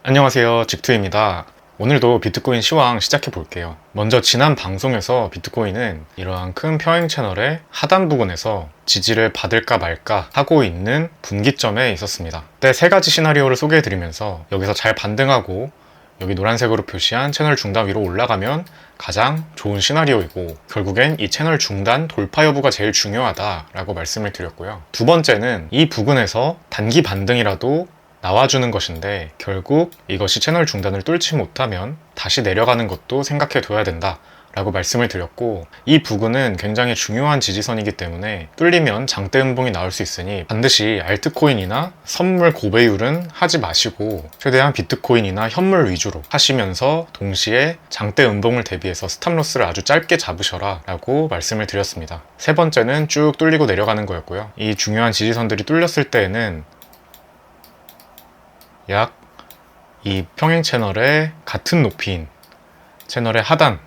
안녕하세요, 직투입니다. 오늘도 비트코인 시황 시작해 볼게요. 먼저 지난 방송에서 비트코인은 이러한 큰 평행 채널의 하단 부분에서 지지를 받을까 말까 하고 있는 분기점에 있었습니다. 그때 세 가지 시나리오를 소개해 드리면서 여기서 잘 반등하고 여기 노란색으로 표시한 채널 중단 위로 올라가면 가장 좋은 시나리오이고, 결국엔 이 채널 중단 돌파 여부가 제일 중요하다라고 말씀을 드렸고요. 두 번째는 이 부근에서 단기 반등이라도 나와주는 것인데, 결국 이것이 채널 중단을 뚫지 못하면 다시 내려가는 것도 생각해 둬야 된다 라고 말씀을 드렸고, 이 부근은 굉장히 중요한 지지선이기 때문에 뚫리면 장대 음봉이 나올 수 있으니 반드시 알트코인이나 선물 고배율은 하지 마시고 최대한 비트코인이나 현물 위주로 하시면서 동시에 장대 음봉을 대비해서 스탑로스를 아주 짧게 잡으셔라 라고 말씀을 드렸습니다. 세 번째는 쭉 뚫리고 내려가는 거였고요. 이 중요한 지지선들이 뚫렸을 때에는 약 이 평행 채널의 같은 높이인 채널의 하단,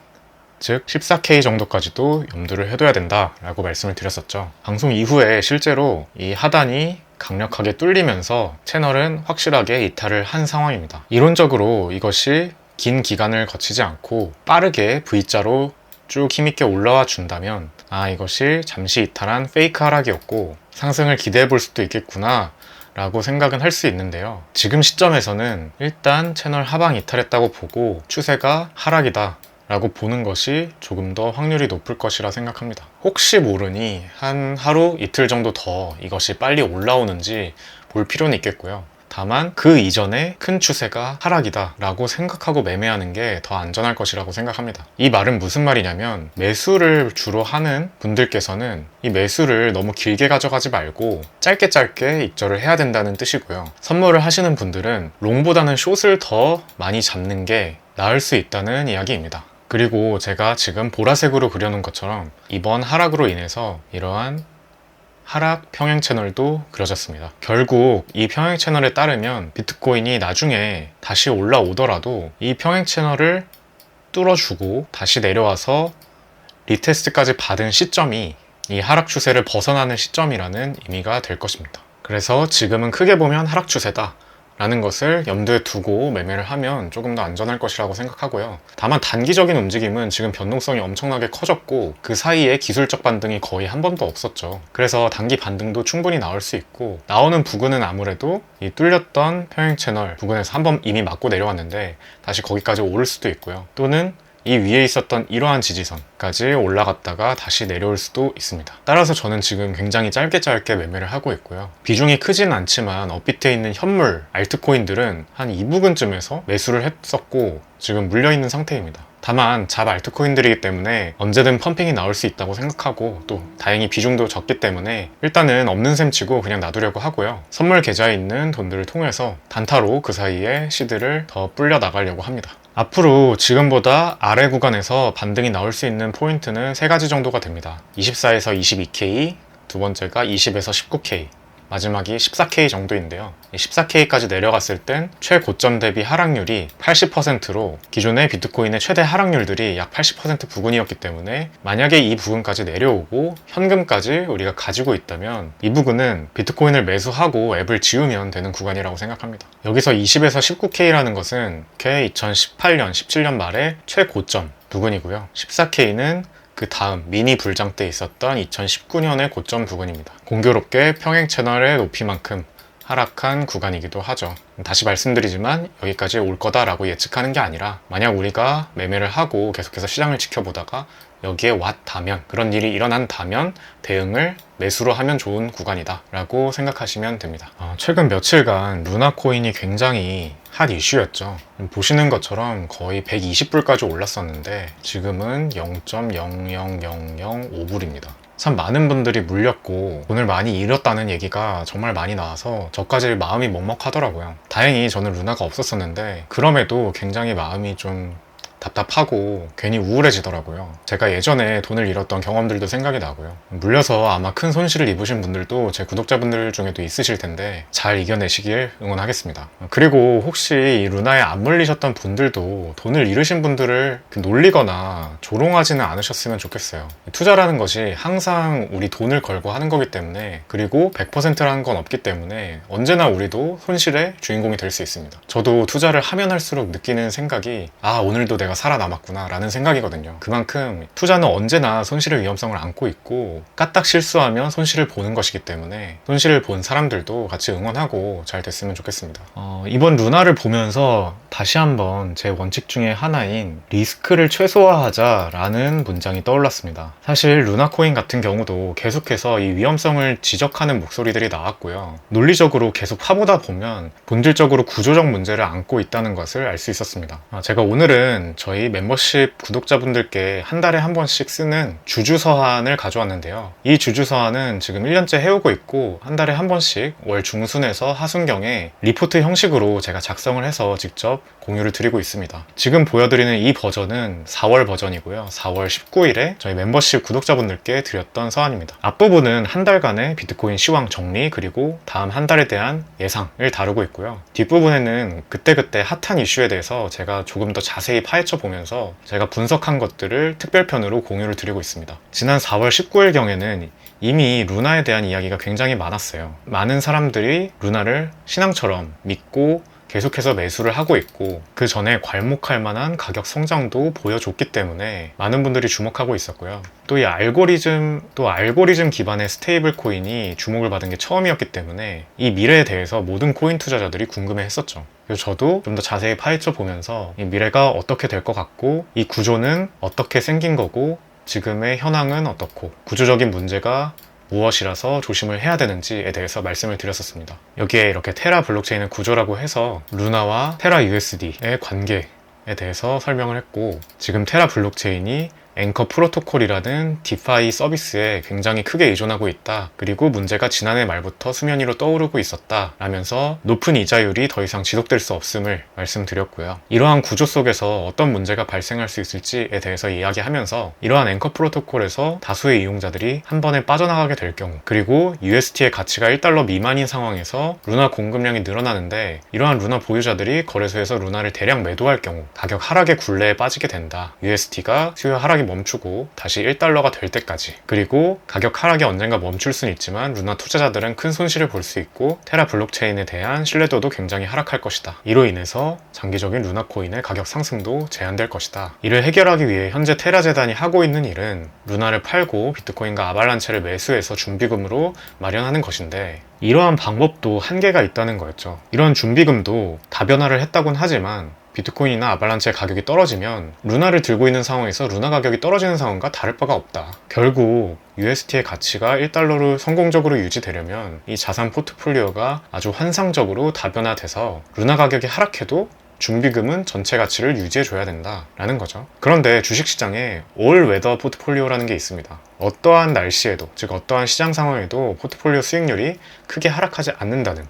즉 14K 정도까지도 염두를 해둬야 된다 라고 말씀을 드렸었죠. 방송 이후에 실제로 이 하단이 강력하게 뚫리면서 채널은 확실하게 이탈을 한 상황입니다. 이론적으로 이것이 긴 기간을 거치지 않고 빠르게 V자로 쭉 힘있게 올라와 준다면 이것이 잠시 이탈한 페이크 하락이었고 상승을 기대해 볼 수도 있겠구나 라고 생각은 할 수 있는데요. 지금 시점에서는 일단 채널 하방 이탈했다고 보고 추세가 하락이다 라고 보는 것이 조금 더 확률이 높을 것이라 생각합니다. 혹시 모르니 한 하루 이틀 정도 더 이것이 빨리 올라오는지 볼 필요는 있겠고요. 다만 그 이전에 큰 추세가 하락이다 라고 생각하고 매매하는 게 더 안전할 것이라고 생각합니다. 이 말은 무슨 말이냐면, 매수를 주로 하는 분들께서는 이 매수를 너무 길게 가져가지 말고 짧게 익절을 해야 된다는 뜻이고요. 선물을 하시는 분들은 롱보다는 숏을 더 많이 잡는 게 나을 수 있다는 이야기입니다. 그리고 제가 지금 보라색으로 그려놓은 것처럼 이번 하락으로 인해서 이러한 하락 평행 채널도 그려졌습니다. 결국 이 평행 채널에 따르면 비트코인이 나중에 다시 올라오더라도 이 평행 채널을 뚫어주고 다시 내려와서 리테스트까지 받은 시점이 이 하락 추세를 벗어나는 시점이라는 의미가 될 것입니다. 그래서 지금은 크게 보면 하락 추세다 라는 것을 염두에 두고 매매를 하면 조금 더 안전할 것이라고 생각하고요. 다만 단기적인 움직임은 지금 변동성이 엄청나게 커졌고 그 사이에 기술적 반등이 거의 한 번도 없었죠. 그래서 단기 반등도 충분히 나올 수 있고, 나오는 부근은 아무래도 이 뚫렸던 평행 채널 부근에서 한 번 이미 맞고 내려왔는데 다시 거기까지 오를 수도 있고요. 또는 이 위에 있었던 이러한 지지선까지 올라갔다가 다시 내려올 수도 있습니다. 따라서 저는 지금 굉장히 짧게 매매를 하고 있고요. 비중이 크진 않지만 업비트에 있는 현물 알트코인들은 한 이 부근쯤에서 매수를 했었고 지금 물려있는 상태입니다. 다만 잡 알트코인들이기 때문에 언제든 펌핑이 나올 수 있다고 생각하고, 또 다행히 비중도 적기 때문에 일단은 없는 셈 치고 그냥 놔두려고 하고요. 선물 계좌에 있는 돈들을 통해서 단타로 그 사이에 시드를 더 불려 나가려고 합니다. 앞으로 지금보다 아래 구간에서 반등이 나올 수 있는 포인트는 세 가지 정도가 됩니다. 24에서 22K, 두 번째가 20에서 19K, 마지막이 14K 정도인데요. 14K까지 내려갔을 땐 최고점 대비 하락률이 80%로 기존의 비트코인의 최대 하락률들이 약 80% 부근이었기 때문에 만약에 이 부근까지 내려오고 현금까지 우리가 가지고 있다면 이 부근은 비트코인을 매수하고 앱을 지우면 되는 구간이라고 생각합니다. 여기서 20에서 19K라는 것은 2018년, 17년 말의 최고점 부근이고요. 14K는 그 다음 미니 불장 때 있었던 2019년의 고점 부근입니다. 공교롭게 평행 채널의 높이만큼 하락한 구간이기도 하죠. 다시 말씀드리지만 여기까지 올 거다라고 예측하는 게 아니라, 만약 우리가 매매를 하고 계속해서 시장을 지켜보다가 여기에 왔다면, 그런 일이 일어난다면 대응을 매수로 하면 좋은 구간이다 라고 생각하시면 됩니다. 최근 며칠간 루나 코인이 굉장히 핫 이슈였죠. 보시는 것처럼 거의 120불까지 올랐었는데 지금은 0.00005불입니다. 참 많은 분들이 물렸고 돈을 많이 잃었다는 얘기가 정말 많이 나와서 저까지 마음이 먹먹하더라고요. 다행히 저는 루나가 없었었는데 그럼에도 굉장히 마음이 좀 답답하고 괜히 우울해지더라고요. 제가 예전에 돈을 잃었던 경험들도 생각이 나고요. 물려서 아마 큰 손실을 입으신 분들도 제 구독자분들 중에도 있으실 텐데 잘 이겨내시길 응원하겠습니다. 그리고 혹시 이 루나에 안 물리셨던 분들도 돈을 잃으신 분들을 놀리거나 조롱하지는 않으셨으면 좋겠어요. 투자라는 것이 항상 우리 돈을 걸고 하는 거기 때문에, 그리고 100%라는 건 없기 때문에 언제나 우리도 손실의 주인공이 될 수 있습니다. 저도 투자를 하면 할수록 느끼는 생각이 오늘도 내가 살아남았구나 라는 생각이거든요. 그만큼 투자는 언제나 손실의 위험성을 안고 있고 까딱 실수하면 손실을 보는 것이기 때문에 손실을 본 사람들도 같이 응원하고 잘 됐으면 좋겠습니다. 이번 루나를 보면서 다시 한번 제 원칙 중에 하나인 리스크를 최소화하자라는 문장이 떠올랐습니다. 사실 루나코인 같은 경우도 계속해서 이 위험성을 지적하는 목소리들이 나왔고요. 논리적으로 계속 파보다 보면 본질적으로 구조적 문제를 안고 있다는 것을 알 수 있었습니다. 제가 오늘은 저희 멤버십 구독자분들께 한 달에 한 번씩 쓰는 주주서한을 가져왔는데요. 이 주주서한은 지금 1년째 해오고 있고 한 달에 한 번씩 월 중순에서 하순경에 리포트 형식으로 제가 작성을 해서 직접 공유를 드리고 있습니다. 지금 보여드리는 이 버전은 4월 버전이고요. 4월 19일에 저희 멤버십 구독자분들께 드렸던 서한입니다. 앞부분은 한 달간의 비트코인 시황 정리, 그리고 다음 한 달에 대한 예상을 다루고 있고요. 뒷부분에는 그때그때 핫한 이슈에 대해서 제가 조금 더 자세히 파헤쳐 보면서 제가 분석한 것들을 특별편으로 공유를 드리고 있습니다. 지난 4월 19일경에는 이미 루나에 대한 이야기가 굉장히 많았어요. 많은 사람들이 루나를 신앙처럼 믿고 계속해서 매수를 하고 있고, 그 전에 괄목할 만한 가격 성장도 보여줬기 때문에 많은 분들이 주목하고 있었고요. 또 이 알고리즘 기반의 스테이블 코인이 주목을 받은 게 처음이었기 때문에 이 미래에 대해서 모든 코인 투자자들이 궁금해 했었죠. 그래서 저도 좀 더 자세히 파헤쳐 보면서 이 미래가 어떻게 될 것 같고, 이 구조는 어떻게 생긴 거고, 지금의 현황은 어떻고, 구조적인 문제가 무엇이라서 조심을 해야 되는지에 대해서 말씀을 드렸었습니다. 여기에 이렇게 테라 블록체인의 구조라고 해서 루나와 테라 USD의 관계에 대해서 설명을 했고, 지금 테라 블록체인이 앵커 프로토콜이라는 디파이 서비스에 굉장히 크게 의존하고 있다. 그리고 문제가 지난해 말부터 수면 위로 떠오르고 있었다 라면서 높은 이자율이 더 이상 지속될 수 없음을 말씀드렸고요. 이러한 구조 속에서 어떤 문제가 발생할 수 있을지에 대해서 이야기하면서 이러한 앵커 프로토콜에서 다수의 이용자들이 한 번에 빠져나가게 될 경우, 그리고 UST의 가치가 1달러 미만인 상황에서 루나 공급량이 늘어나는데 이러한 루나 보유자들이 거래소에서 루나를 대량 매도할 경우 가격 하락의 굴레에 빠지게 된다. UST가 수요 하락이 멈추고 다시 1달러가 될 때까지, 그리고 가격 하락이 언젠가 멈출 수는 있지만 루나 투자자들은 큰 손실을 볼 수 있고 테라 블록체인에 대한 신뢰도도 굉장히 하락할 것이다. 이로 인해서 장기적인 루나 코인의 가격 상승도 제한될 것이다. 이를 해결하기 위해 현재 테라 재단이 하고 있는 일은 루나를 팔고 비트코인과 아발란체를 매수해서 준비금으로 마련하는 것인데, 이러한 방법도 한계가 있다는 거였죠. 이런 준비금도 다변화를 했다곤 하지만 비트코인이나 아발란체 가격이 떨어지면 루나를 들고 있는 상황에서 루나 가격이 떨어지는 상황과 다를 바가 없다. 결국 UST의 가치가 1달러로 성공적으로 유지되려면 이 자산 포트폴리오가 아주 환상적으로 다변화돼서 루나 가격이 하락해도 준비금은 전체 가치를 유지해줘야 된다라는 거죠. 그런데 주식시장에 올 웨더 포트폴리오라는 게 있습니다. 어떠한 날씨에도, 즉 어떠한 시장 상황에도 포트폴리오 수익률이 크게 하락하지 않는다는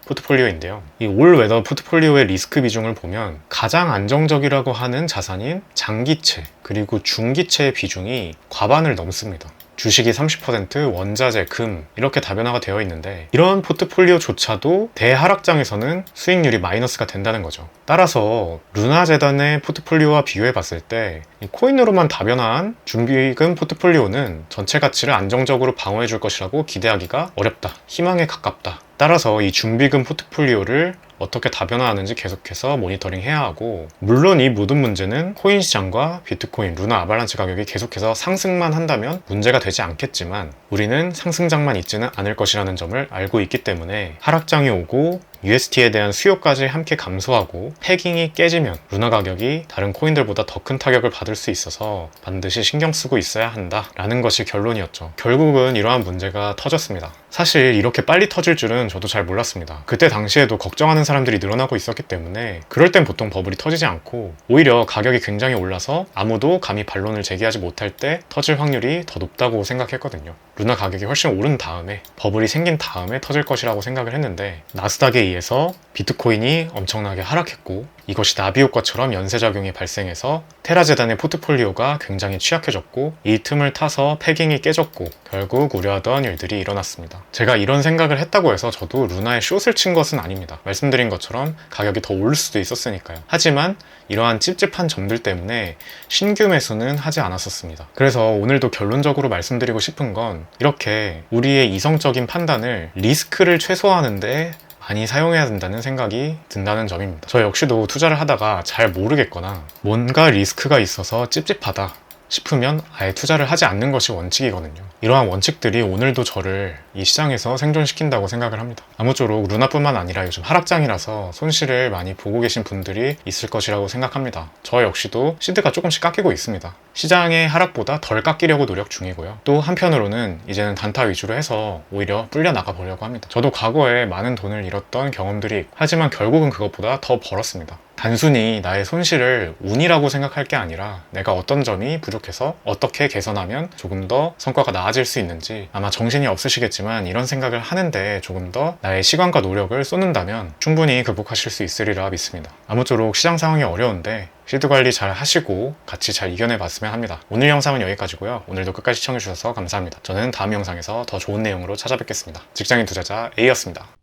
포트폴리오인데요. 이 올 웨더 포트폴리오의 리스크 비중을 보면 가장 안정적이라고 하는 자산인 장기채 그리고 중기채의 비중이 과반을 넘습니다. 주식이 30%, 원자재, 금 이렇게 다변화가 되어 있는데 이런 포트폴리오조차도 대하락장에서는 수익률이 마이너스가 된다는 거죠. 따라서 루나 재단의 포트폴리오와 비교해 봤을 때 이 코인으로만 다변화한 준비금 포트폴리오는 전체 가치를 안정적으로 방어해 줄 것이라고 기대하기가 어렵다. 희망에 가깝다. 따라서 이 준비금 포트폴리오를 어떻게 다변화하는지 계속해서 모니터링 해야 하고, 물론 이 모든 문제는 코인 시장과 비트코인, 루나 아발란체 가격이 계속해서 상승만 한다면 문제가 되지 않겠지만 우리는 상승장만 있지는 않을 것이라는 점을 알고 있기 때문에 하락장이 오고 UST에 대한 수요까지 함께 감소하고 패깅이 깨지면 루나 가격이 다른 코인들보다 더 큰 타격을 받을 수 있어서 반드시 신경 쓰고 있어야 한다라는 것이 결론이었죠. 결국은 이러한 문제가 터졌습니다. 사실 이렇게 빨리 터질 줄은 저도 잘 몰랐습니다. 그때 당시에도 걱정하는 사람들이 늘어나고 있었기 때문에 그럴 땐 보통 버블이 터지지 않고 오히려 가격이 굉장히 올라서 아무도 감히 반론을 제기하지 못할 때 터질 확률이 더 높다고 생각했거든요. 루나 가격이 훨씬 오른 다음에 버블이 생긴 다음에 터질 것이라고 생각을 했는데 나스닥에 의해서 비트코인이 엄청나게 하락했고 이것이 나비 효과처럼 연쇄작용이 발생해서 테라재단의 포트폴리오가 굉장히 취약해졌고 이 틈을 타서 패깅이 깨졌고 결국 우려하던 일들이 일어났습니다. 제가 이런 생각을 했다고 해서 저도 루나에 숏을 친 것은 아닙니다. 말씀드린 것처럼 가격이 더 오를 수도 있었으니까요. 하지만 이러한 찝찝한 점들 때문에 신규 매수는 하지 않았었습니다. 그래서 오늘도 결론적으로 말씀드리고 싶은 건 이렇게 우리의 이성적인 판단을 리스크를 최소화하는데 많이 사용해야 된다는 생각이 든다는 점입니다. 저 역시도 투자를 하다가 잘 모르겠거나 뭔가 리스크가 있어서 찝찝하다 싶으면 아예 투자를 하지 않는 것이 원칙이거든요. 이러한 원칙들이 오늘도 저를 이 시장에서 생존시킨다고 생각을 합니다. 아무쪼록 루나뿐만 아니라 요즘 하락장이라서 손실을 많이 보고 계신 분들이 있을 것이라고 생각합니다. 저 역시도 시드가 조금씩 깎이고 있습니다. 시장의 하락보다 덜 깎이려고 노력 중이고요. 또 한편으로는 이제는 단타 위주로 해서 오히려 불려 나가 보려고 합니다. 저도 과거에 많은 돈을 잃었던 경험들이 있고 하지만 결국은 그것보다 더 벌었습니다. 단순히 나의 손실을 운이라고 생각할 게 아니라 내가 어떤 점이 부족해서 어떻게 개선하면 조금 더 성과가 나아질 수 있는지 아마 정신이 없으시겠지만 이런 생각을 하는데 조금 더 나의 시간과 노력을 쏟는다면 충분히 극복하실 수 있으리라 믿습니다. 아무쪼록 시장 상황이 어려운데 시드 관리 잘 하시고 같이 잘 이겨내 봤으면 합니다. 오늘 영상은 여기까지고요. 오늘도 끝까지 시청해주셔서 감사합니다. 저는 다음 영상에서 더 좋은 내용으로 찾아뵙겠습니다. 직장인 투자자 A였습니다.